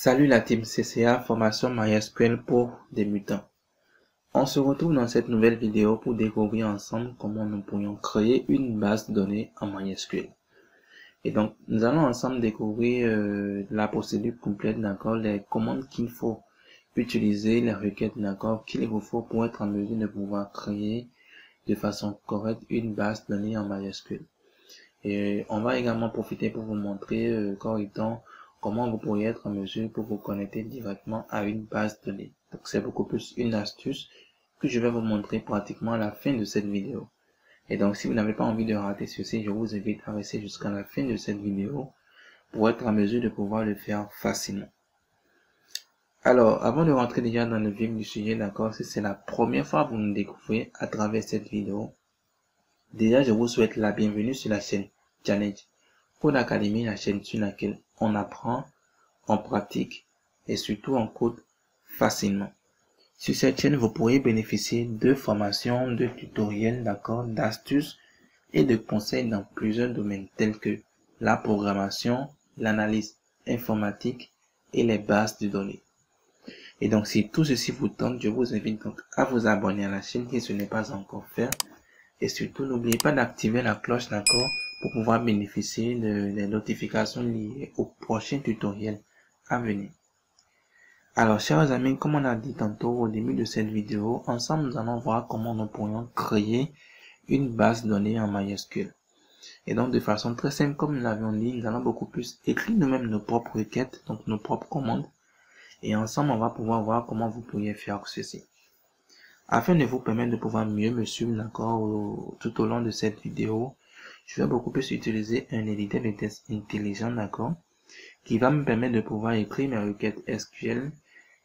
Salut la team CCA, formation MySQL pour débutants. On se retrouve dans cette nouvelle vidéo pour découvrir ensemble comment nous pourrions créer une base de données en MySQL. Et donc, nous allons ensemble découvrir la procédure complète, d'accord, les commandes qu'il faut utiliser, les requêtes, d'accord, qu'il vous faut pour être en mesure de pouvoir créer de façon correcte une base de données en MySQL. Et on va également profiter pour vous montrer correctement comment vous pourriez être en mesure pour vous connecter directement à une base de données. Donc c'est beaucoup plus une astuce que je vais vous montrer pratiquement à la fin de cette vidéo. Et donc si vous n'avez pas envie de rater ceci, je vous invite à rester jusqu'à la fin de cette vidéo pour être en mesure de pouvoir le faire facilement. Alors, avant de rentrer déjà dans le vif du sujet, d'accord, si c'est la première fois que vous nous découvrez à travers cette vidéo, déjà je vous souhaite la bienvenue sur la chaîne Challenge Code Academy, la chaîne sur laquelle on apprend, on pratique et surtout on code facilement. Sur cette chaîne, vous pourrez bénéficier de formations, de tutoriels, d'accord, d'astuces et de conseils dans plusieurs domaines tels que la programmation, l'analyse informatique et les bases de données. Et donc, si tout ceci vous tente, je vous invite donc à vous abonner à la chaîne si ce n'est pas encore fait. Et surtout, n'oubliez pas d'activer la cloche, d'accord, pour pouvoir bénéficier des notifications liées aux prochains tutoriels à venir. Alors, chers amis, comme on a dit tantôt au début de cette vidéo, ensemble, nous allons voir comment nous pourrions créer une base de données en MySQL. Et donc, de façon très simple, comme nous l'avions dit, nous allons beaucoup plus écrire nous-mêmes nos propres requêtes, donc nos propres commandes. Et ensemble, on va pouvoir voir comment vous pourriez faire ceci. Afin de vous permettre de pouvoir mieux me suivre, d'accord, tout au long de cette vidéo, je vais beaucoup plus utiliser un éditeur de test intelligent, d'accord, qui va me permettre de pouvoir écrire mes requêtes SQL.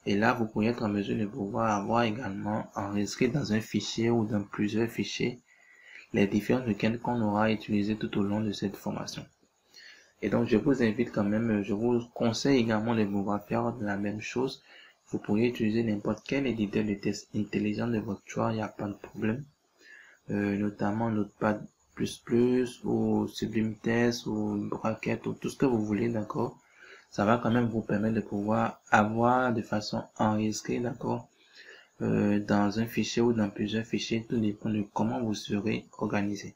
Et là, vous pourrez être en mesure de pouvoir avoir également enregistré dans un fichier ou dans plusieurs fichiers les différentes requêtes qu'on aura utilisées tout au long de cette formation. Et donc, je vous invite quand même, je vous conseille également de pouvoir faire la même chose. Vous pourriez utiliser n'importe quel éditeur de test intelligent de votre choix, il n'y a pas de problème. Notamment Notepad++ ou Sublime Text ou Bracket ou tout ce que vous voulez, d'accord. Ça va quand même vous permettre de pouvoir avoir de façon enregistrée, d'accord, dans un fichier ou dans plusieurs fichiers, tout dépend de comment vous serez organisé.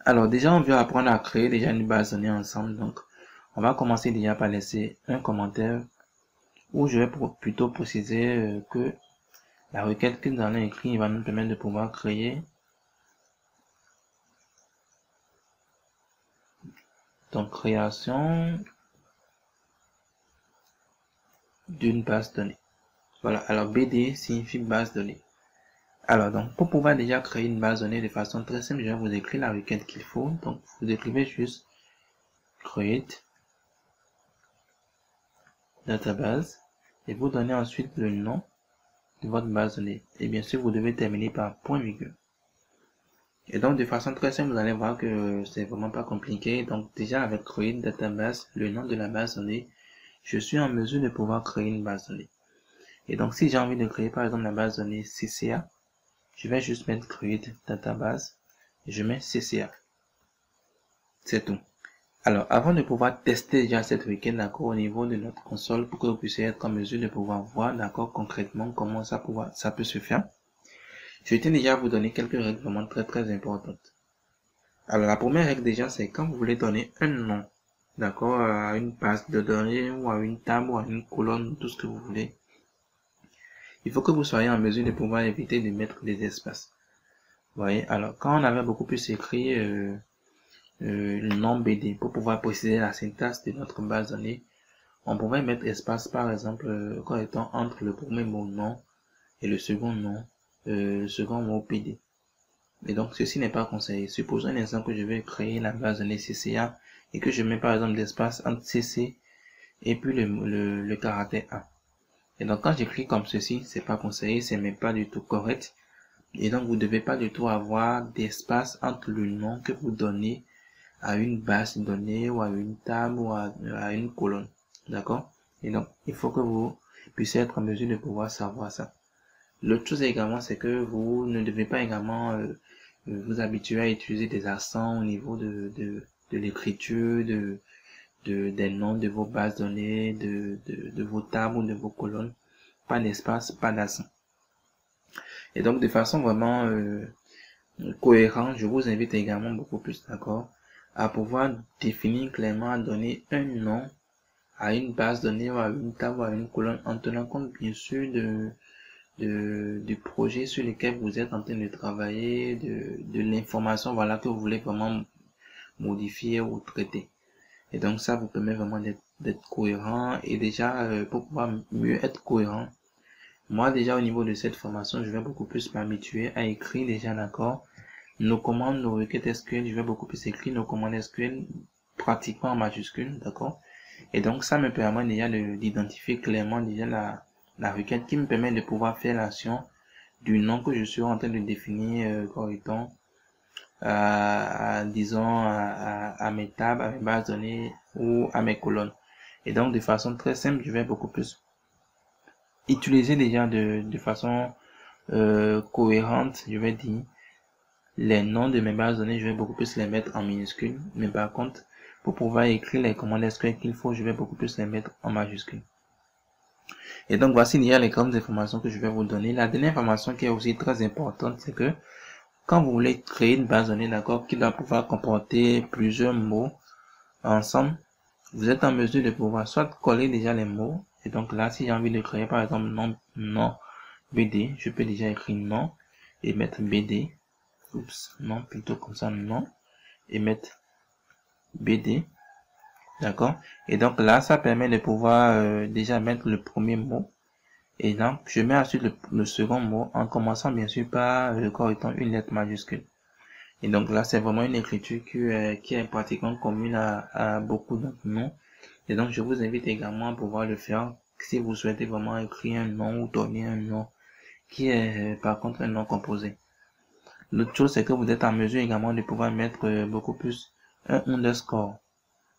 Alors déjà, on va apprendre à créer déjà une base de données ensemble. Donc, on va commencer déjà par laisser un commentaire où je vais plutôt préciser que la requête que nous allons écrire va nous permettre de pouvoir créer donc création d'une base de données. Voilà, alors BD signifie base de données. Alors donc pour pouvoir déjà créer une base de données de façon très simple, je vais vous écrire la requête qu'il faut. Donc vous écrivez juste create database et vous donnez ensuite le nom de votre base de données. Et bien sûr, vous devez terminer par point virgule. Et donc de façon très simple, vous allez voir que c'est vraiment pas compliqué. Donc déjà avec create database, le nom de la base de données, je suis en mesure de pouvoir créer une base de données. Et donc si j'ai envie de créer par exemple la base de données CCA, je vais juste mettre create database et je mets CCA. C'est tout. Alors, avant de pouvoir tester déjà cette requête, d'accord, au niveau de notre console, pour que vous puissiez être en mesure de pouvoir voir, d'accord, concrètement comment ça peut se faire, je tiens déjà à vous donner quelques règles vraiment très importantes. Alors, la première règle déjà, c'est quand vous voulez donner un nom, d'accord, à une base de données ou à une table ou à une colonne, tout ce que vous voulez, il faut que vous soyez en mesure de pouvoir éviter de mettre des espaces. Vous voyez, alors quand on avait beaucoup plus écrit le nom BD pour pouvoir préciser la syntaxe de notre base de données, on pouvait mettre espace par exemple comme étant entre le premier mot nom et le second mot BD. Et donc ceci n'est pas conseillé. Supposons un exemple que je vais créer la base de données CCA et que je mets par exemple l'espace entre CC et puis le caractère A. Et donc quand j'écris comme ceci, c'est pas conseillé, c'est même pas du tout correct. Et donc vous ne devez pas du tout avoir d'espace entre le nom que vous donnez à une base de données ou à une table ou à une colonne. D'accord? Et donc il faut que vous puissiez être en mesure de pouvoir savoir ça. L'autre chose également, c'est que vous ne devez pas également vous habituer à utiliser des accents au niveau de l'écriture, des noms de vos bases de données, de vos tables ou de vos colonnes. Pas d'espace, pas d'accent. Et donc, de façon vraiment cohérente, je vous invite également beaucoup plus, d'accord, à pouvoir définir clairement, à donner un nom à une base de données ou à une table ou à une colonne en tenant compte bien sûr du projet sur lequel vous êtes en train de travailler, de l'information voilà que vous voulez vraiment modifier ou traiter. Et donc ça vous permet vraiment d'être cohérent. Et déjà pour pouvoir mieux être cohérent, moi déjà au niveau de cette formation, je vais beaucoup plus m'habituer à écrire déjà, d'accord, nos commandes, nos requêtes SQL. Je vais beaucoup plus écrire nos commandes SQL pratiquement en majuscule, d'accord. Et donc ça me permet déjà d'identifier clairement déjà la requête qui me permet de pouvoir faire l'action du nom que je suis en train de définir correctement disons à mes tables, à mes bases de données ou à mes colonnes. Et donc de façon très simple, je vais beaucoup plus utiliser déjà de façon cohérente, je vais dire, les noms de mes bases de données, je vais beaucoup plus les mettre en minuscules. Mais par contre, pour pouvoir écrire les commandes SQL qu'il faut, je vais beaucoup plus les mettre en majuscules. Et donc, voici déjà les grandes informations que je vais vous donner. La dernière information qui est aussi très importante, c'est que quand vous voulez créer une base de données, d'accord, qui doit pouvoir comporter plusieurs mots ensemble, vous êtes en mesure de pouvoir soit coller déjà les mots. Et donc là, si j'ai envie de créer par exemple nom BD, je peux déjà écrire nom et mettre BD. Oups, non, plutôt comme ça, non. Et mettre BD. D'accord. Et donc là, ça permet de pouvoir déjà mettre le premier mot. Et donc, je mets ensuite le second mot en commençant bien sûr par le corps étant une lettre majuscule. Et donc là, c'est vraiment une écriture qui est pratiquement commune à beaucoup d'entre nous. Et donc, je vous invite également à pouvoir le faire si vous souhaitez vraiment écrire un nom ou donner un nom qui est par contre un nom composé. L'autre chose, c'est que vous êtes en mesure également de pouvoir mettre beaucoup plus un underscore.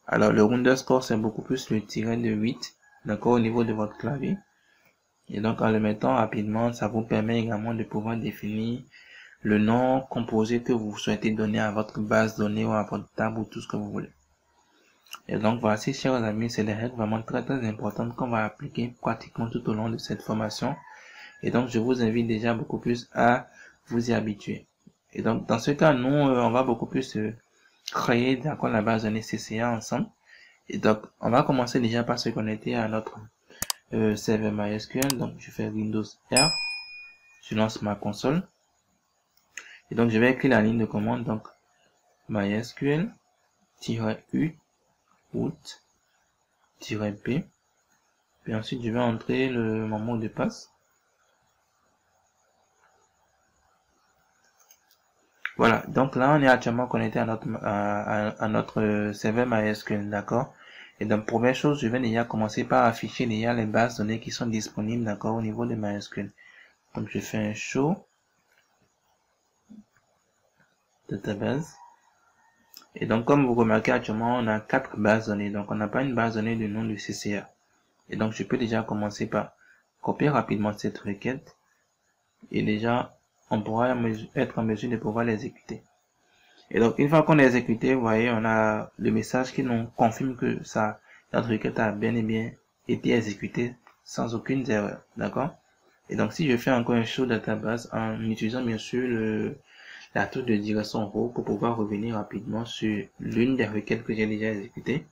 Alors, le underscore, c'est beaucoup plus le tiret de 8, d'accord, au niveau de votre clavier. Et donc, en le mettant rapidement, ça vous permet également de pouvoir définir le nom composé que vous souhaitez donner à votre base de données ou à votre table ou tout ce que vous voulez. Et donc, voici, chers amis, c'est des règles vraiment très importantes qu'on va appliquer pratiquement tout au long de cette formation. Et donc, je vous invite déjà beaucoup plus à vous y habituer. Et donc, dans ce cas, nous, on va beaucoup plus créer d'accord la base de données CCA ensemble. Et donc, on va commencer déjà par se connecter à notre serveur MySQL. Donc, je fais Windows R. Je lance ma console. Et donc, je vais écrire la ligne de commande. Donc, MySQL-U root-p. Puis ensuite, je vais entrer mon mot de passe. Voilà, donc là on est actuellement connecté à notre serveur MySQL, d'accord. Et donc première chose, je vais déjà commencer par afficher déjà les bases de données qui sont disponibles, d'accord, au niveau de MySQL. Donc je fais un show database. Et donc comme vous remarquez actuellement, on a 4 bases de données, donc on n'a pas une base de données de nom de CCA. Et donc je peux déjà commencer par copier rapidement cette requête et déjà on pourra être en mesure de pouvoir l'exécuter. Et donc, une fois qu'on a exécuté, vous voyez, on a le message qui nous confirme que notre requête a bien et bien été exécutée sans aucune erreur. D'accord? Et donc, si je fais encore un show database en utilisant bien sûr la touche de direction en haut pour pouvoir revenir rapidement sur l'une des requêtes que j'ai déjà exécutées,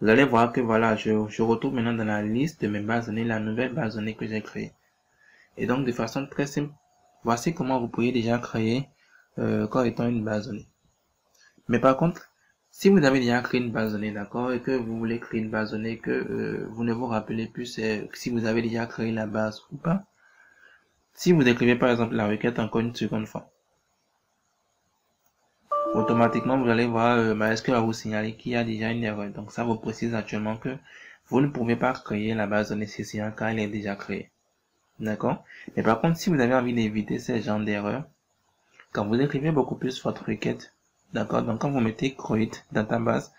vous allez voir que voilà, je retrouve maintenant dans la liste de mes bases de données la nouvelle base de données que j'ai créée. Et donc, de façon très simple, voici comment vous pourriez déjà créer comme étant une base de données. Mais par contre, si vous avez déjà créé une base de données, d'accord, et que vous voulez créer une base de données que vous ne vous rappelez plus si vous avez déjà créé la base ou pas, si vous écrivez par exemple la requête encore une seconde fois, automatiquement vous allez voir MySQL va vous signaler qu'il y a déjà une erreur. Donc ça vous précise actuellement que vous ne pouvez pas créer la base de données CCA car elle est déjà créée. D'accord? Mais par contre, si vous avez envie d'éviter ce genre d'erreur, quand vous écrivez beaucoup plus votre requête, d'accord, donc quand vous mettez create database,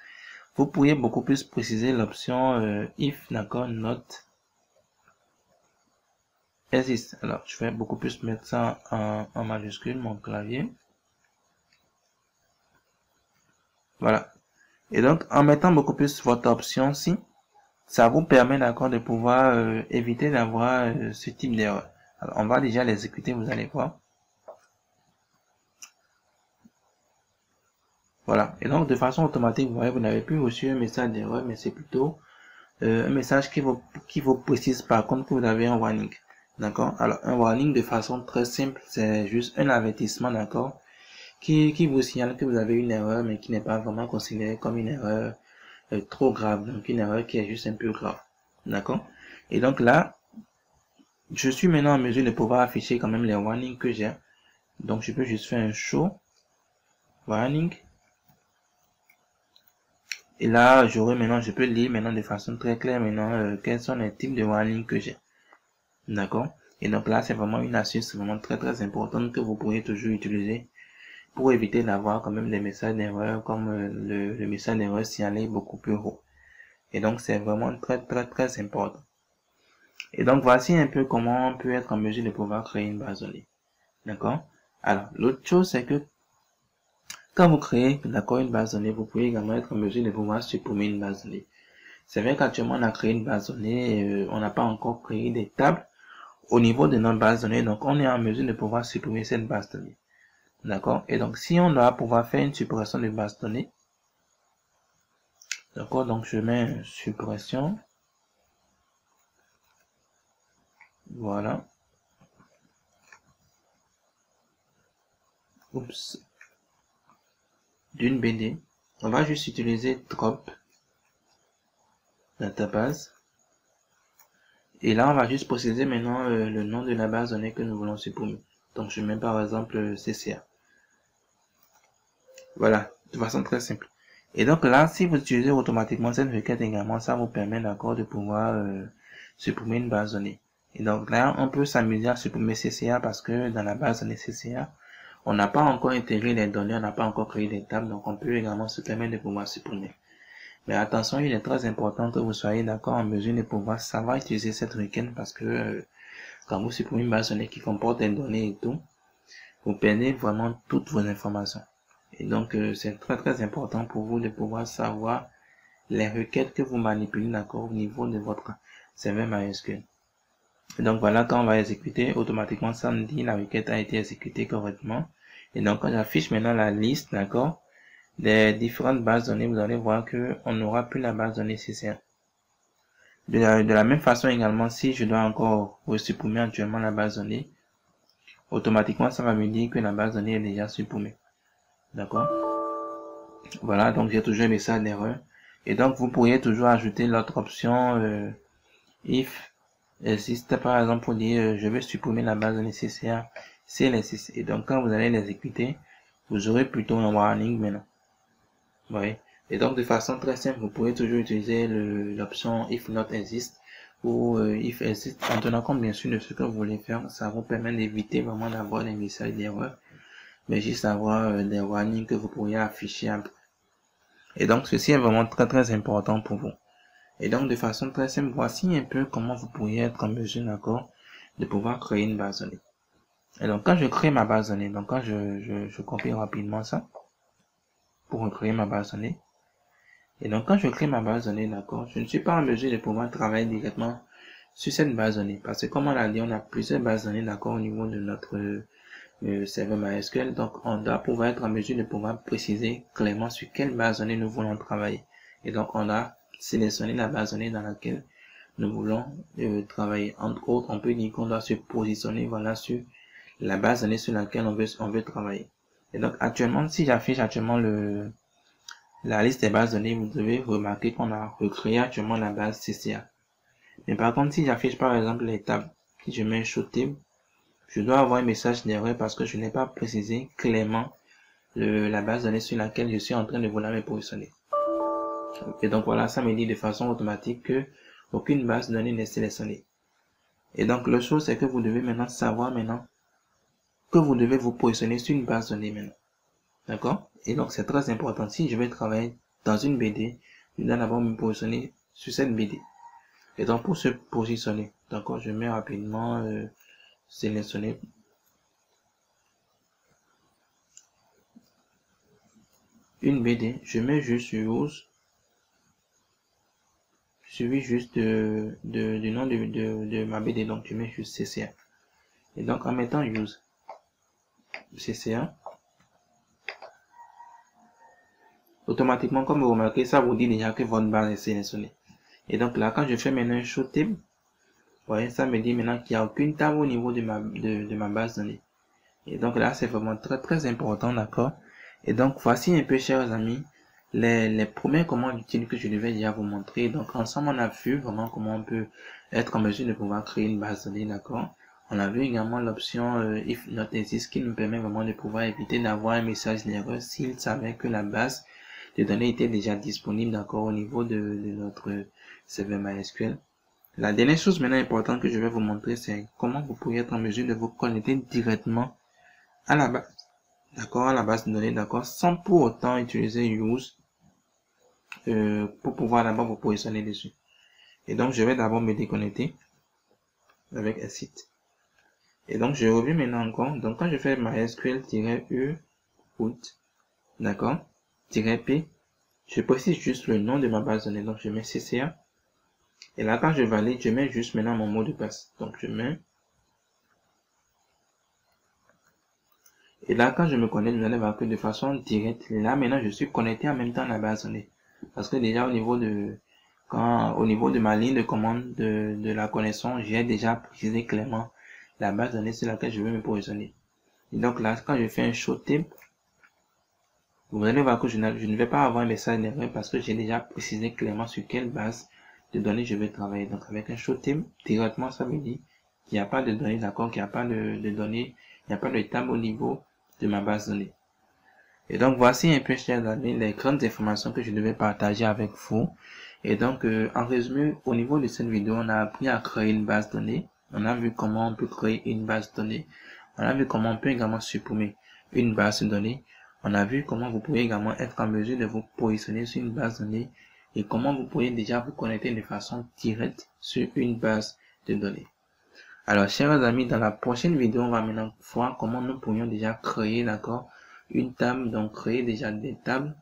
vous pourriez beaucoup plus préciser l'option if, d'accord, not exist. Alors, je vais beaucoup plus mettre ça en majuscule, mon clavier. Voilà. Et donc, en mettant beaucoup plus votre option-ci, ça vous permet d'accord de pouvoir éviter d'avoir ce type d'erreur. Alors, on va déjà l'exécuter, vous allez voir. Voilà. Et donc, de façon automatique, vous voyez, vous n'avez plus reçu un message d'erreur, mais c'est plutôt un message qui vous précise par contre que vous avez un warning. D'accord? Alors, un warning de façon très simple, c'est juste un avertissement, d'accord? Qui vous signale que vous avez une erreur, mais qui n'est pas vraiment considérée comme une erreur trop grave. Donc, une erreur qui est juste un peu grave. D'accord? Et donc là, je suis maintenant en mesure de pouvoir afficher quand même les warnings que j'ai. Donc, je peux juste faire un show warning. Et là, je peux lire maintenant de façon très claire maintenant quels sont les types de warnings que j'ai. D'accord? Et donc là, c'est vraiment une astuce vraiment très importante que vous pourriez toujours utiliser pour éviter d'avoir quand même des messages d'erreur comme le message d'erreur signalé beaucoup plus haut. Et donc, c'est vraiment très important. Et donc, voici un peu comment on peut être en mesure de pouvoir créer une base de données. D'accord? Alors, l'autre chose, c'est que quand vous créez, d'accord, une base de données, vous pouvez également être en mesure de pouvoir supprimer une base de données. C'est vrai qu'actuellement, on a créé une base de données, on n'a pas encore créé des tables au niveau de notre base de données, donc on est en mesure de pouvoir supprimer cette base de données. D'accord? Et donc, si on doit pouvoir faire une suppression de base de données, d'accord, donc je mets suppression. Voilà. Oups. D'une BD. On va juste utiliser drop database. Et là, on va juste posséder maintenant le nom de la base de données que nous voulons supprimer. Donc, je mets par exemple CCA. Voilà, de façon très simple. Et donc là, si vous utilisez automatiquement cette requête également, ça vous permet d'accord de pouvoir supprimer une base de données. Et donc là, on peut s'amuser à supprimer CCA parce que dans la base de données CCA, on n'a pas encore intégré les données, on n'a pas encore créé des tables, donc on peut également se permettre de pouvoir supprimer. Mais attention, il est très important que vous soyez d'accord en mesure de pouvoir savoir utiliser cette requête parce que quand vous supprimez une base de données qui comporte des données et tout, vous perdez vraiment toutes vos informations. Et donc, c'est très important pour vous de pouvoir savoir les requêtes que vous manipulez d'accord au niveau de votre serveur MySQL. Et donc, voilà, quand on va exécuter, automatiquement, ça me dit la requête a été exécutée correctement. Et donc, quand j'affiche maintenant la liste, d'accord, des différentes bases de données, vous allez voir que on n'aura plus la base de données CCA. De la même façon également, si je dois encore supprimer actuellement la base de données, automatiquement, ça va me dire que la base de données est déjà supprimée. D'accord? Voilà, donc j'ai toujours un message d'erreur. Et donc, vous pourriez toujours ajouter l'autre option if existe, par exemple, pour dire je veux supprimer la base de données CCA si elle existe. Et donc, quand vous allez l'exécuter, vous aurez plutôt un warning maintenant. Vous voyez? Et donc, de façon très simple, vous pouvez toujours utiliser l'option if not exist ou if exist en tenant compte bien sûr de ce que vous voulez faire. Ça vous permet d'éviter vraiment d'avoir des messages d'erreur, mais juste avoir des warnings que vous pourriez afficher après. Et donc, ceci est vraiment très important pour vous. Et donc, de façon très simple, voici un peu comment vous pourriez être en mesure, d'accord, de pouvoir créer une base de données. Et donc, quand je crée ma base de données, donc quand je copie rapidement ça, pour créer ma base de données. Et donc, quand je crée ma base de données, d'accord, je ne suis pas en mesure de pouvoir travailler directement sur cette base de données. Parce que, comme on l'a dit, on a plusieurs bases de données, d'accord, au niveau de notre serveur MySQL. Donc, on doit pouvoir être en mesure de pouvoir préciser clairement sur quelle base de données nous voulons travailler. Et donc, on a sélectionné la base de données dans laquelle nous voulons travailler. Entre autres, on peut dire qu'on doit se positionner, voilà, sur la base de données sur laquelle on veut travailler. Et donc, actuellement, si j'affiche actuellement la liste des bases de données, vous devez remarquer qu'on a recréé actuellement la base CCA. Mais par contre, si j'affiche par exemple les tables, si je mets un show table, je dois avoir un message d'erreur parce que je n'ai pas précisé clairement la base de données sur laquelle je suis en train de vouloir me positionner. Et donc voilà, ça me dit de façon automatique que aucune base de données n'est sélectionnée. Et donc la chose, c'est que vous devez maintenant savoir maintenant que vous devez vous positionner sur une base de données maintenant. D'accord? Et donc c'est très important. Si je vais travailler dans une BD, je dois d'abord me positionner sur cette BD. Et donc pour se positionner, d'accord, je mets rapidement sélectionner. une BD, je mets juste use, suivi juste du nom de ma BD, donc je mets juste CCA. Et donc en mettant use CCA, automatiquement, comme vous remarquez, ça vous dit déjà que votre base est sélectionnée. Et donc là, quand je fais maintenant un show table, vous voyez, ça me dit maintenant qu'il n'y a aucune table au niveau de ma base de données. Et donc là, c'est vraiment très important, d'accord? Et donc, voici un peu, chers amis, les premières commandes utiles que je devais déjà vous montrer. Donc, ensemble, on a vu vraiment comment on peut être en mesure de pouvoir créer une base de données, d'accord? On a vu également l'option if not exist qui nous permet vraiment de pouvoir éviter d'avoir un message d'erreur s'il savait que la base de données était déjà disponible, d'accord, au niveau de notre serveur MySQL. La dernière chose maintenant importante que je vais vous montrer, c'est comment vous pouvez être en mesure de vous connecter directement à la base, d'accord, à la base de données, d'accord, sans pour autant utiliser use pour pouvoir d'abord vous positionner dessus. Et donc, je vais d'abord me déconnecter avec un site. Et donc, je reviens maintenant encore. Donc, quand je fais MySQL-e root, d'accord, -p, je précise juste le nom de ma base de données. Donc, je mets CCA. Et là, quand je valide, je mets juste maintenant mon mot de passe. Donc, je mets. Et là, quand je me connecte, vous allez voir que de façon directe, là, maintenant, je suis connecté en même temps à la base de données. Parce que déjà, au niveau de ma ligne de commande de la connexion, j'ai déjà précisé clairement la base de données sur laquelle je veux me positionner. Et donc là, quand je fais un show table, vous allez voir que je ne vais pas avoir un message d'erreur parce que j'ai déjà précisé clairement sur quelle base de données je vais travailler. Donc avec un show table, directement, ça veut dire qu'il n'y a pas de données, d'accord, qu'il n'y a pas de données, il n'y a pas de table au niveau de ma base de données. Et donc, voici un peu, chers amis, les grandes informations que je devais partager avec vous. Et donc, en résumé, au niveau de cette vidéo, on a appris à créer une base de données. On a vu comment on peut créer une base de données. On a vu comment on peut également supprimer une base de données. On a vu comment vous pouvez également être en mesure de vous positionner sur une base de données et comment vous pouvez déjà vous connecter de façon directe sur une base de données. Alors, chers amis, dans la prochaine vidéo, on va maintenant voir comment nous pourrions déjà créer, d'accord, une table, donc créer déjà des tables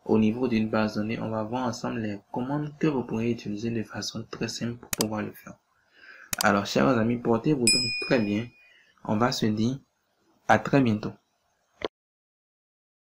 au niveau d'une base de données. On va voir ensemble les commandes que vous pourrez utiliser de façon très simple pour pouvoir le faire. Alors, chers amis, portez-vous donc très bien. On va se dire à très bientôt.